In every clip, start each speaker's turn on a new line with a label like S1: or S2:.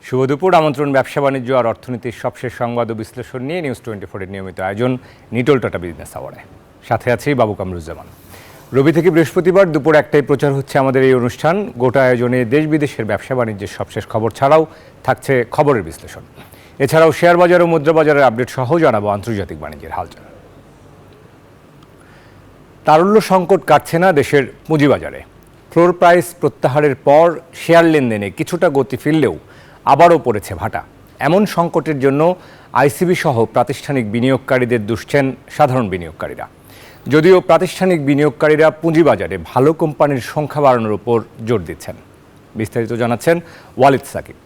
S1: শুভ দুপুর। আমন্ত্রণ ব্যবসা বাণিজ্য আর অর্থনীতির সবশেষ সংবাদ ও বিশ্লেষণ নিয়ে নিউজ 24-এর নিয়মিত আয়োজন নিটোল টাটা বিজনেস আওয়ারে। সাথে আছি বাবু কামরুজ্জামান। রবি থেকে বৃহস্পতিবার দুপুর 1টায় প্রচার হচ্ছে আমাদের এই অনুষ্ঠান। গোটা আয়োজনে দেশ বিদেশের ব্যবসা বাণিজ্যের সবশেষ খবর ছাড়াও থাকছে খবরের বিশ্লেষণ। এছাড়াও শেয়ার বাজার ও মুদ্রা বাজারের আপডেট সহ জানাবো আন্তর্জাতিক বাণিজ্যের হালচাল। তারল্য সংকট কাটছে না দেশের পুঁজিবাজারে। ফ্লোর প্রাইস প্রত্যাহারের পর শেয়ার লেনদেনে কিছুটা গতি ফিরলেও আবারও পড়েছে ভাটা। এমন সংকটের জন্য আইসিবি সহ প্রাতিষ্ঠানিক বিনিয়োগকারীদের দুষছেন সাধারণ বিনিয়োগকারীরা। যদিও প্রাতিষ্ঠানিক বিনিয়োগকারীরা পুঁজিবাজারে ভালো কোম্পানির সংখ্যা বাড়ানোর উপর জোর দিচ্ছেন। বিস্তারিত জানাচ্ছেন ওয়ালিদ সাকিব।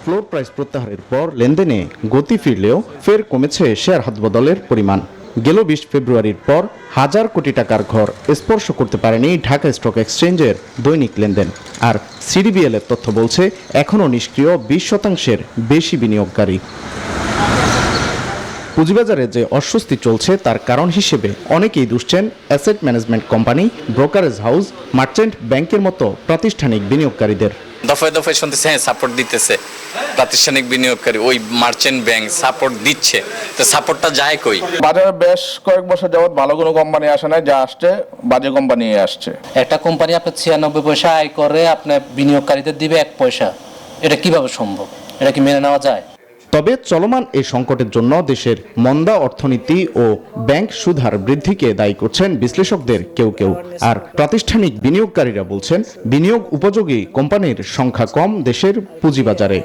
S2: ফ্লোর প্রাইস প্রত্যাহারের পর লেনদেনে গতি ফিরলেও ফের কমেছে শেয়ার হাতবদলের পরিমাণ। গেল 20 ফেব্রুয়ারির পর হাজার কোটি টাকার ঘর স্পর্শ করতে পারেনি ঢাকা স্টক এক্সচেঞ্জের দৈনিক লেনদেন। আর সিডিবিএল এর তথ্য বলছে এখনও নিষ্ক্রিয় 20% বেশি বিনিয়োগকারী। পুঁজিবাজারে যে অস্বস্তি চলছে তার কারণ হিসেবে অনেকেই দুষছেন asset management company, brokerage house, merchant ব্যাংকের মতো প্রাতিষ্ঠানিক বিনিয়োগকারীদের।
S3: দফায় দফায় শুনতেছে হ্যাঁ সাপোর্ট দিতেছে প্রাতিষ্ঠানিক বিনিয়োগকারী, ওই মার্চেন্ট ব্যাংক সাপোর্ট দিচ্ছে, তো সাপোর্টটা যায় কই?
S4: বাজারে বেশ কয়েক বছর যাবত ভালো কোনো কোম্পানি আসে না, যা আসছে বাজে কোম্পানি আসছে।
S5: একটা কোম্পানি আপনার 96 পয়সা আয় করে আপনার বিনিয়োগকারীদের দিবে 1 পয়সা, এটা কিভাবে সম্ভব? এটা কি মেনে নেওয়া যায়?
S2: তবে চলমান এই সংকটের জন্য দেশের মন্দা অর্থনীতি ও ব্যাংক সুদহার বৃদ্ধিকে দায়ী করছেন বিশ্লেষকদের কেউ কেউ। আর প্রাতিষ্ঠানিক বিনিয়োগকারীরা বলছেন বিনিয়োগ উপযোগী কোম্পানির সংখ্যা কম দেশের পুঁজিবাজারে।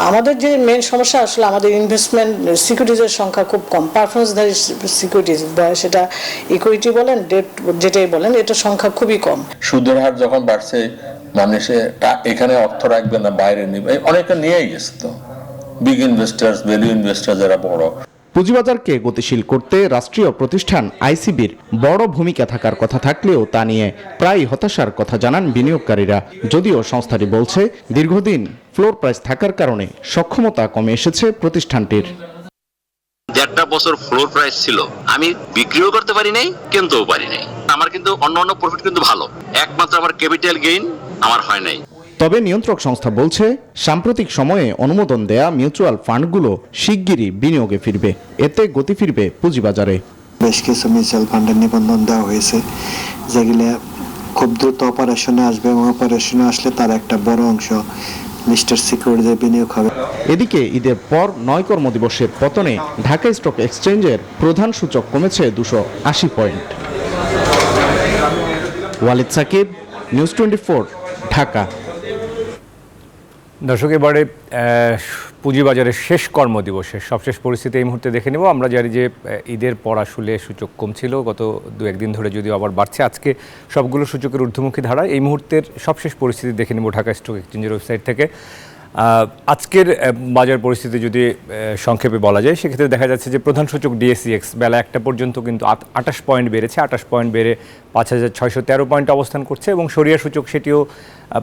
S6: আমাদের যে মেন সমস্যা আসলে আমাদের ইনভেস্টমেন্ট সিকিউরিটিজের সংখ্যা খুব কম। পারফরমেন্সধারী সিকিউরিটিজ, সেটা ইকুইটি বলেন, ডেট যেটাই বলেন, এটা সংখ্যা খুবই কম।
S4: সুদের হার যখন বাড়ছে, মানুষে এখানে অর্থ রাখবে না, বাইরে নিবে, অনেকে নিয়েই গেছে। তো বিগ ইনভেস্টার্স, ভ্যালু ইনভেস্টার যারা বড়।
S2: পুঁজিবাজারকে গতিশীল করতে রাষ্ট্রীয় প্রতিষ্ঠান আইসিবির বড় ভূমিকা থাকার কথা থাকলেও তা নিয়ে প্রায় হতাশার কথা জানান বিনিয়োগকারীরা। যদিও সংস্থাটি বলছে দীর্ঘদিন ফ্লোর প্রাইস থাকার কারণে সক্ষমতা কমে এসেছে প্রতিষ্ঠানটির।
S7: 1.5 বছর ফ্লোর প্রাইস ছিল, আমি বিক্রিও করতে পারি নাই, কিনতেও পারি নাই। আমার কিন্তু অন্য প্রফিট কিন্তু ভালো, একমাত্র আমার ক্যাপিটাল গেইন আমার হয় নাই।
S2: তবে নিয়ন্ত্রক সংস্থা বলছে সাম্প্রতিক সময়ে অনুমোদন দেয়া মিউচুয়াল ফান্ডগুলো শিগগিরই বিনিয়োগে ফিরবে, এতে গতি ফিরবে পুঁজিবাজারে।
S8: বেশ কিছু মিউচুয়াল ফান্ডের নিবন্ধন দেওয়া হয়েছে, যেগুলো খুব দ্রুত অপারেশনে আসবে এবং অপারেশনে আসলে তার একটা বড় অংশ লিস্টেড সিকিউরিটিতে বিনিয়োগ হবে।
S2: এদিকে ঈদের পর 9 কর্মদিবসের পতনে ঢাকা স্টক এক্সচেঞ্জের প্রধান সূচক কমেছে 280 পয়েন্ট। ওয়ালিদ সাকিব, নিউজ 24, ঢাকা।
S1: দর্শক, এবারে পুঁজিবাজারের শেষ কর্মদিবসের সবশেষ পরিস্থিতি এই মুহূর্তে দেখে নেব। আমরা জানি যে ঈদের পর আসলে সূচক কমছিল, গত 2-1 দিন ধরে যদিও আবার বাড়ছে। আজকে সবগুলো সূচকের ঊর্ধ্বমুখী ধারা। এই মুহূর্তের সবশেষ পরিস্থিতি দেখে নেব ঢাকা স্টক এক্সচেঞ্জের ওয়েবসাইট থেকে। আজকের বাজার পরিস্থিতি যদি সংক্ষেপে বলা যায়, সেক্ষেত্রে দেখা যাচ্ছে যে প্রধান সূচক ডিএসইএক্স বেলা 1টা পর্যন্ত কিন্তু 28 পয়েন্ট বেড়েছে। 28 পয়েন্ট বেড়ে 5613 পয়েন্টে অবস্থান করছে এবং সরিয়া সূচক সেটিও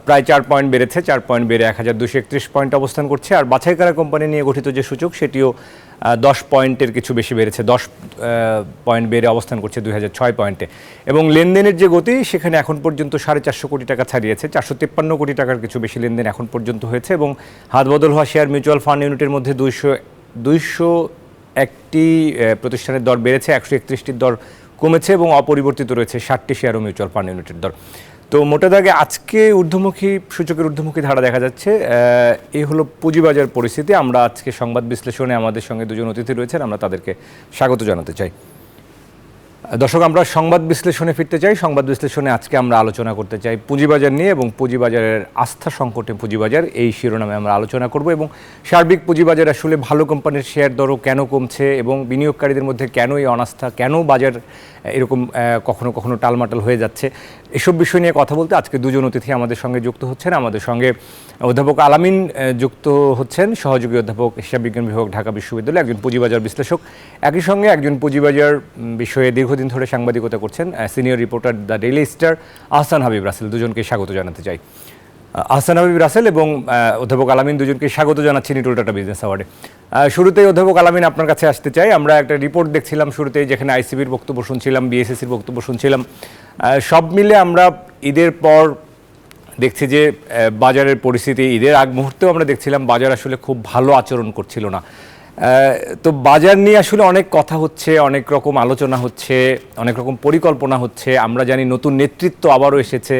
S1: প্রায় 4 পয়েন্ট বেড়েছে, 4 পয়েন্ট বেড়ে 1231 পয়েন্ট অবস্থান করছে। আর বাছাই করা কোম্পানি নিয়ে গঠিত যে সূচক সেটিও 10 পয়েন্টের কিছু বেশি বেড়েছে, 10 পয়েন্ট বেড়ে অবস্থান করছে 2006 পয়েন্টে। এবং লেনদেনের যে গতি সেখানে এখন পর্যন্ত 450 কোটি টাকা ছাড়িয়েছে, 453 কোটি টাকার কিছু বেশি লেনদেন এখন পর্যন্ত হয়েছে। এবং হাতবদল হওয়া শেয়ার মিউচুয়াল ফান্ড ইউনিটের মধ্যে 201টি প্রতিষ্ঠানের দর বেড়েছে, 131টির দর কমেছে এবং অপরিবর্তিত রয়েছে 60টি শেয়ার ও মিউচুয়াল ফান্ড ইউনিটের দর। তো মোটা দাগে আজকে সূচকের ঊর্ধ্বমুখী ধারা দেখা যাচ্ছে। এই হলো পুঁজিবাজার পরিস্থিতি। আমরা আজকে সংবাদ বিশ্লেষণে আমাদের সঙ্গে দুজন অতিথি রয়েছেন, আমরা তাদেরকে স্বাগত জানাতে চাই। দর্শক, আমরা সংবাদ বিশ্লেষণে ফিরতে চাই। সংবাদ বিশ্লেষণে আজকে আমরা আলোচনা করতে চাই পুঁজিবাজার নিয়ে এবং পুঁজিবাজারের আস্থা সংকটে পুঁজিবাজার, এই শিরোনামে আমরা আলোচনা করব। এবং সার্বিক পুঁজিবাজার আসলে ভালো কোম্পানির শেয়ার দরও কেন কমছে এবং বিনিয়োগকারীদের মধ্যে কেন এই অনাস্থা, কেন বাজার এরকম কখনো কখনো টালমাটাল হয়ে যাচ্ছে, এসব বিষয় নিয়ে কথা বলতে আজকে দুজন অতিথি আমাদের সঙ্গে যুক্ত হচ্ছেন। আমাদের সঙ্গে অধ্যাপক আলামিন যুক্ত হচ্ছেন, সহযোগী অধ্যাপক হিসাব বিজ্ঞান বিভাগ, ঢাকা বিশ্ববিদ্যালয়, একজন পুঁজিবাজার বিশ্লেষক। একই সঙ্গে একজন পুঁজিবাজার বিষয়ে দীর্ঘদিন ধরে সাংবাদিকতা করছেন, senior reporter the Daily Star, Ahsan Habib Rasel. দুজনকে স্বাগত জানাতে চাই। আহসান হাবিব রাসেল এবং অধ্যাপক আলামিন, দুজনকে স্বাগত জানাচ্ছি নিটোল টাটা বিজনেস আওয়ার্ডে। শুরুতেই অধ্যাপক আলামিন আপনার কাছে আসতে চাই। আমরা একটা রিপোর্ট দেখছিলাম শুরুতেই, যেখানে আইসিবির বক্তব্য শুনছিলাম, বিএসএসির বক্তব্য শুনছিলাম। সব মিলে আমরা ঈদের পর দেখছি যে বাজারের পরিস্থিতি ঈদের আগ মুহূর্তেও আমরা দেখছিলাম বাজার আসলে খুব ভালো আচরণ করছিল না। তো বাজার নিয়ে আসলে অনেক কথা হচ্ছে, অনেক রকম আলোচনা হচ্ছে, অনেক রকম পরিকল্পনা হচ্ছে। আমরা জানি নতুন নেতৃত্ব আবারও এসেছে,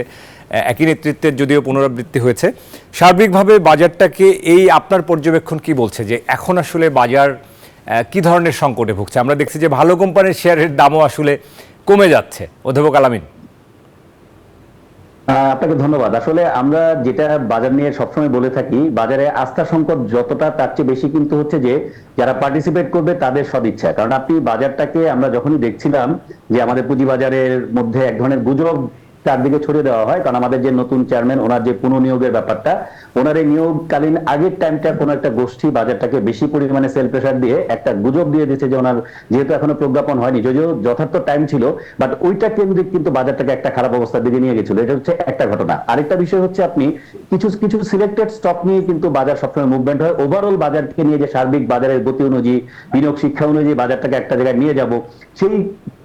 S1: একই নেতৃত্বের যদিও পুনরাবৃত্তি হয়েছে। সার্বিকভাবে বাজারটাকে এই আপনার পর্যবেক্ষণ কি বলছে যে এখন আসলে বাজার কি ধরনের সংকটে ভুগছে? আমরা দেখছি যে ভালো কোম্পানির শেয়ারের দামও আসলে কমে যাচ্ছে। অধ্যাপক আলামিন।
S9: আপনাকে ধন্যবাদ। আসলে আমরা যেটা বাজার নিয়ে সবসময় বলে থাকি, বাজারে আস্থা সংকট যতটা তার চেয়ে বেশি কিন্তু হচ্ছে যে যারা পার্টিসিপেট করবে তাদের সদিচ্ছা। কারণ আপনি বাজারটাকে আমরা যখনই দেখছিলাম যে আমাদের পুঁজিবাজারের মধ্যে এক ধরনের গুজব চারদিকে ছড়িয়ে দেওয়া হয়, কারণ আমাদের যে নতুন চেয়ারম্যান ওনার যে পুনঃনিয়োগের ব্যাপারটা, ওনার এই নিয়োগকালীন আগের টাইমটা কোনো একটা গোষ্ঠী বাজারটাকে বেশি পরিমাণে সেল প্রেসার দিয়ে একটা গুজব দিয়ে দিয়েছে যে ওনার যেহেতু এখনো প্রজ্ঞাপন হয়নি, যদিও যথার্থ টাইম ছিল, বাট ওইটা কেন্দ্রিক কিন্তু বাজারটাকে একটা খারাপ অবস্থার দিকে নিয়ে গেছিল। এটা হচ্ছে একটা ঘটনা। আরেকটা বিষয় হচ্ছে আপনি কিছু কিছু সিলেক্টেড স্টক নিয়ে কিন্তু বাজার সবসময় মুভমেন্ট হয়। ওভারঅল বাজারকে নিয়ে যে সার্বিক বাজারের গতি অনুযায়ী, বিনিয়োগ শিক্ষা অনুযায়ী বাজারটাকে একটা জায়গায় নিয়ে যাব, সেই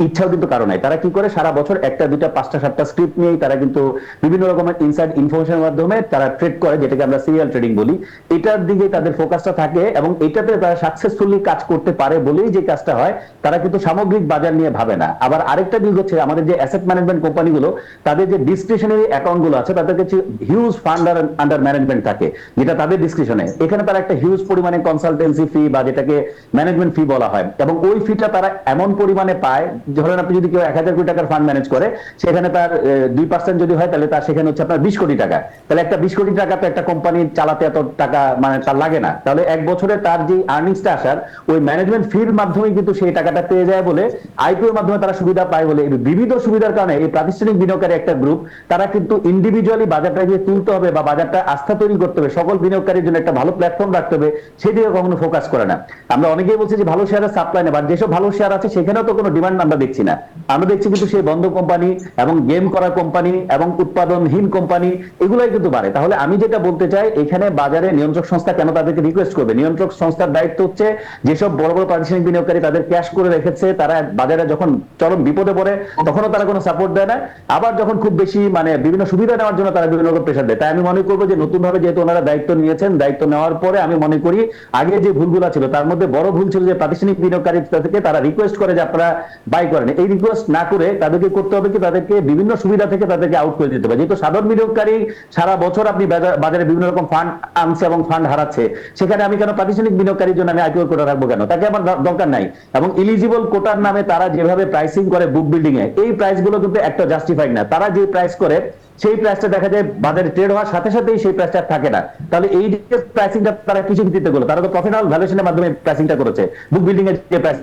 S9: ইচ্ছাও কিন্তু কারণ নাই। তারা কি করে সারা বছর একটা দুইটা পাঁচটা সাতটা স্ক্রিপ্ট নিয়ে তারা কিন্তু বিভিন্ন রকমের ইনসাইড ইনফরমেশনের মাধ্যমে তারা ট্রেড করে, যেটাকে আমরা সিরিয়াল ট্রেডিং বলি। এটার দিকে তাদের ফোকাসটা থাকে এবং এটাতে তারা সাকসেসফুলি কাজ করতে পারে বলেই যে কাজটা হয়, তারা কিন্তু সামগ্রিক বাজার নিয়ে ভাবে না। আবার আরেকটা দিক হচ্ছে আমাদের যে অ্যাসেট ম্যানেজমেন্ট কোম্পানিগুলো, তাদের যে ডিসক্রিশনারি অ্যাকাউন্ট গুলো আছে, তাদের কাছে হিউজ ফান্ড আন্ডার ম্যানেজমেন্ট থাকে, যেটা তাদের ডিসক্রিশনে। এখানে তারা একটা হিউজ পরিমাণে কনসালটেন্সি ফি বা যেটাকে ম্যানেজমেন্ট ফি বলা হয়, এবং ওই ফিটা তারা এমন পরিমাণে পায়, ধরেন আপনি যদি কেউ 1000 কোটি টাকার ফান্ড ম্যানেজ করে, সেখানে তার 2% যদি হয় তাহলে তার সেখানে হচ্ছে আপনার 20 কোটি টাকা। তাহলে একটা 20 কোটি টাকা তো একটা কোম্পানি চালাতে এত টাকা মানে তার লাগে না। তাহলে এক বছরে তার যে আর্নিংসটা আসার ওই ম্যানেজমেন্ট ফির মাধ্যমে কিন্তু সেই টাকাটা পেয়ে যায় বলে, আইপিওর মাধ্যমে তারা সুবিধা পায় বলে, এই বিবিধ সুবিধার কারণে এই প্রাতিষ্ঠানিক বিনিয়োগকারী একটা গ্রুপ, তারা কিন্তু ইন্ডিভিজুয়ালি বাজারটা যে তুলতে হবে বা বাজারটা আস্থা তৈরি করতে হবে, সকল বিনিয়োগকারীর জন্য একটা ভালো প্ল্যাটফর্ম রাখতে হবে, সেদিকে কখনো ফোকাস করে না। আমরা অনেকেই বলছি যে ভালো শেয়ারের সাপ্লাই নেই, বা যেসব ভালো শেয়ার আছে সেখানেও তো কোনো ডিমান্ড আমরা দেখছি না। আমরা দেখছি কিন্তু সেই বন্ধ কোম্পানি এবং গেম করা কোম্পানি এবং উৎপাদনহীন কোম্পানি, এগুলাই কিন্তু বাড়ে। তাহলে আমি যেটা বলতে চাই, এখানে বাজারে নিয়ন্ত্রক সংস্থা কেন তাদেরকে রিকোয়েস্ট করবে? নিয়ন্ত্রক সংস্থার দায়িত্ব হচ্ছে যেসব বড় বড় প্রাতিষ্ঠানিক বিনিয়োগকারী তাদের ক্যাশ করে রেখেছে, তারা বাজারে যখন চরম বিপদে পড়ে তখনও তারা কোনো সাপোর্ট দেয় না, আবার যখন খুব বেশি মানে বিভিন্ন সুবিধা নেওয়ার জন্য তারা বিভিন্ন রকম প্রেশার দেয়। তাই আমি মনে করবো যে নতুন ভাবে যেহেতু ওনারা দায়িত্ব নিয়েছেন, দায়িত্ব নেওয়ার পরে আমি মনে করি আগে যে ভুলগুলো ছিল তার মধ্যে বড় ভুল ছিল যে প্রাতিষ্ঠানিক বিনিয়োগকারী থেকে তারা রিকোয়েস্ট করে যে আপনারা বাই করেন। এই রিকোয়েস্ট না করে তাদেরকে করতে হবে কি, তাদেরকে বিভিন্ন সুবিধা থেকে তাদেরকে আউট করে দিতে হবে। যেহেতু সাধারণ বিনিয়োগকারী সারা বছর আপনি বাজারে বিভিন্ন রকম ফান্ড আনছে এবং ফান্ড হারাচ্ছে, সেখানে আমি কেন প্রাতিষ্ঠানিক বিনিয়োগকারীর জন্য আমি আইপিও কোটা রাখবো কেন? তাকে আমার দরকার নাই। এবং ইলিজিবল কোটার নামে তারা যেভাবে প্রাইসিং করে বুক বিল্ডিং এ, এই প্রাইস গুলো কিন্তু একটা জাস্টিফাইড না। তারা যে প্রাইস করে সেই প্রাইসটা দেখা যায় বাজারে ট্রেড হওয়ার সাথে সাথেই সেই প্রাইসটা থাকে না। তাহলে এই যে প্রাইসিংটা তারা কিছু ভিত্তিতে করলো, তারা তো প্রফিট অ্যান্ড ভ্যালুয়েশনের মাধ্যমে প্রাইসিংটা করেছে, বুক বিল্ডিং এর যে প্রাইস।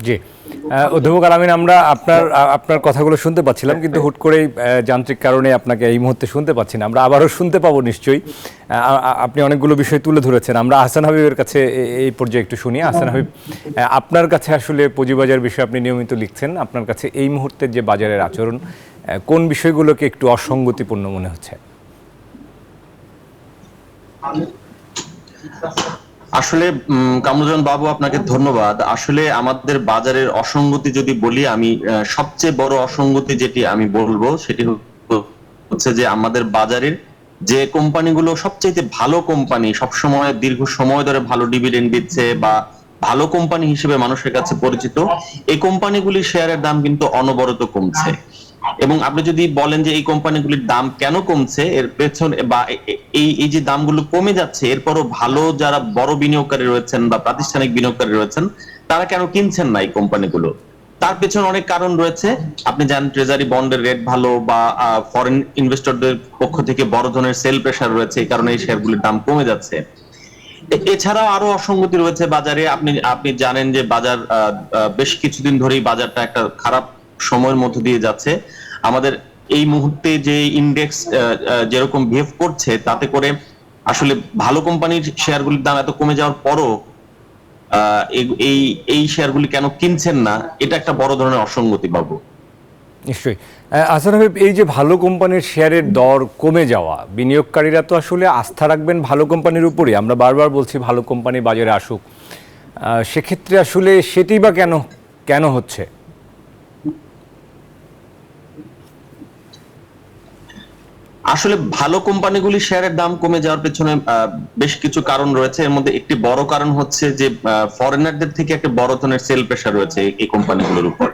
S1: জি, অধ্যাপক আলামিন, আমরা আপনার কথাগুলো শুনতে পাচ্ছিলাম, কিন্তু হুট করেই যান্ত্রিক কারণে আপনাকে এই মুহূর্তে শুনতে পাচ্ছি না। আমরা আবারও শুনতে পাবো নিশ্চয়ই। আপনি অনেকগুলো বিষয় তুলে ধরেছেন। আমরা আহসান হাবিবের কাছে এই পর্যায়ে একটু শুনি। আহসান হাবিব, আপনার কাছে আসলে পুঁজিবাজার বিষয়ে আপনি নিয়মিত লিখছেন, আপনার কাছে এই মুহূর্তের যে বাজারের আচরণ, কোন বিষয়গুলোকে একটু অসঙ্গতিপূর্ণ মনে হচ্ছে?
S10: আসলে কামরুজ্জামান বাবু, আপনাকে ধন্যবাদ। আসলে আমাদের বাজারের অসঙ্গতি যদি বলি, আমি সবচেয়ে বড় অসঙ্গতি যেটি আমি বলবো সেটি হচ্ছে যে আমাদের বাজারের যে কোম্পানিগুলো সবচেয়ে ভালো কোম্পানি, সবসময় দীর্ঘ সময় ধরে ভালো ডিভিডেন্ড দিচ্ছে বা ভালো কোম্পানি হিসেবে মানুষের কাছে পরিচিত, এই কোম্পানিগুলির শেয়ারের দাম কিন্তু অনবরত কমছে। এবং আপনি যদি বলেন যে এই কোম্পানিগুলির দাম কেন কমছে, এর পেছনে বা এই যে দামগুলো কমে যাচ্ছে, এরপরও ভালো যারা বড় বিনিয়োগকারী রয়েছেন বা প্রাতিষ্ঠানিক বিনিয়োগকারী রয়েছেন, তারা কেন কিনছেন না এই কোম্পানিগুলো? তার পেছনে অনেক কারণ রয়েছে। আপনি জানেন ট্রেজারি বন্ডের রেট ভালো, বা ফরেন ইনভেস্টরদের পক্ষ থেকে বড় ধরনের সেল প্রেসার রয়েছে, এই কারণে এই শেয়ারগুলির দাম কমে যাচ্ছে। এছাড়াও আরো অসঙ্গতি রয়েছে বাজারে। আপনি জানেন যে বাজার বেশ কিছুদিন ধরেই বাজারটা একটা খারাপ সময়ের মধ্য দিয়ে যাচ্ছে। আমাদের এই মুহূর্তে যে ইন্ডেক্স যেরকম বিহেভ করছে, তাতে করে আসলে ভালো কোম্পানির শেয়ারগুলির দাম এত কমে যাওয়ার পরও এই শেয়ারগুলি কেন কিনছেন না, এটা একটা বড় ধরনের অসঙ্গতি পাবো।
S1: নিশ্চয়ই। আহসান হাবিব, এই যে ভালো কোম্পানির শেয়ারের দর কমে যাওয়া, বিনিয়োগকারীরা তো আসলে আস্থা রাখবেন ভালো কোম্পানির উপরই। আমরা বারবার বলছি ভালো কোম্পানি বাজারে আসুক, সেক্ষেত্রে আসলে সেটি বা কেন হচ্ছে?
S10: আসলে ভালো কোম্পানিগুলি শেয়ারের দাম কমে যাওয়ার পেছনে বেশ কিছু কারণ রয়েছে। এর মধ্যে একটি বড় কারণ হচ্ছে যে ফরেনারদের থেকে একটা বড় ধরনের সেল প্রেশার রয়েছে এই কোম্পানিগুলোর উপর।